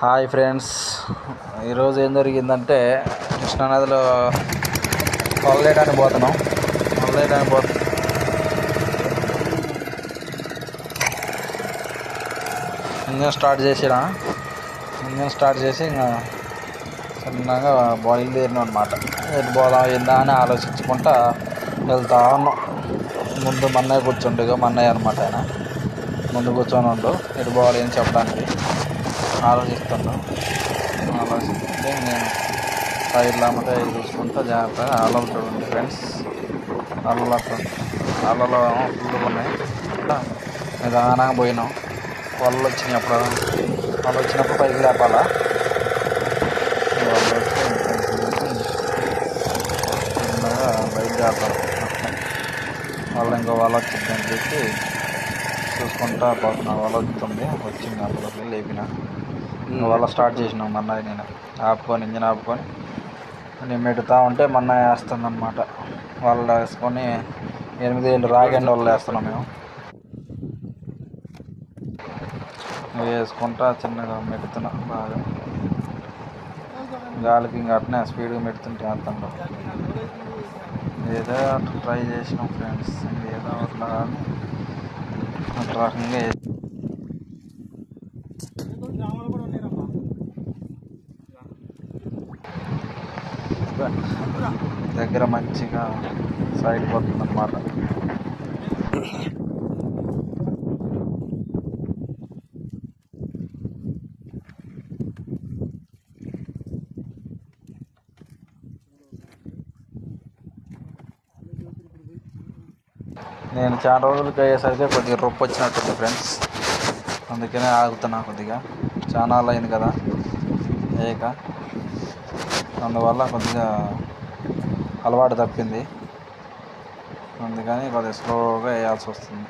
Hi friends, ఈరోజు ఏం జరిగిందంటే కృష్ణానదిలో వలలేయడానికి పోతున్నాం. ఇంజన్ స్టార్ట్ చేసి ఇంకా చిన్నగా బయలుదేరినాం అనమాట. ఎటు పోదాం ఏందా అని ఆలోచించుకుంటా వెళ్తా ఉన్నాం. ముందు మన్నయ్య కూర్చుండు, మన్నయ్య అనమాట. ఆయన ముందు కూర్చొని ఉండు, ఎటు పోవాలి అని చెప్పడానికి ఆలోచిస్తుంటే నేను సైడ్లో అమ్మటే చూసుకుంటా జాగ్రత్తగా అలలు చూడండి ఫ్రెండ్స్. అలలో ఫుల్గా ఉన్నాయి. నిదానంగా పోయినాం. వాళ్ళు వచ్చినప్పుడు పైకి లేపాలా. వాళ్ళు వస్తే చిన్నగా బయట చేద్దాం. వాళ్ళు ఇంకో వాళ్ళు వచ్చిందని చెప్పి చూసుకుంటా పోతున్నా. వాళ్ళు వచ్చింది అప్పటికి లేపిన వాళ్ళ స్టార్ట్ చేసినాం. మన్నయ్య నేను ఇంజన్ ఆపుకొని నేను మెడుతూ ఉంటే మన్నయ్య వేస్తుందన్నమాట. వాళ్ళు వేసుకొని 8 ఏళ్ళు రాగండి వాళ్ళు వేస్తున్నాం. మేము వేసుకుంటా చిన్నగా మెడుతున్నాం. బాగా గాలికి ఇంకా అట్నే స్పీడ్గా మెడుతుంటే అర్థంలో ఏదో అట్లా ట్రై చేసినాం ఫ్రెండ్స్. ఏదో అట్లా రకంగా దగ్గర మంచిగా సైడ్ పోతుంది అన్నమాట. నేను చాలా రోజులకి అయ్యేసరికి కొద్దిగా రొప్పి వచ్చినట్టుంది ఫ్రెండ్స్. అందుకనే ఆగుతున్నా. కొద్దిగా చాలా అయింది కదా ఏక, అందువల్ల కొద్దిగా అలవాటు తప్పింది. అందుకని కొద్దిగా స్లోగా వేయాల్సి వస్తుంది.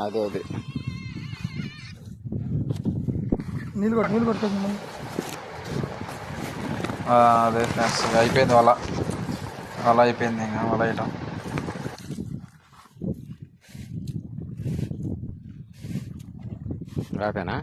అదే నీళ్ళు కొట్టుకోండి. అదే ఫ్రెండ్స్, అయిపోయింది వల అయిపోయింది. ఇంకా వల వేయటం రాకేనా.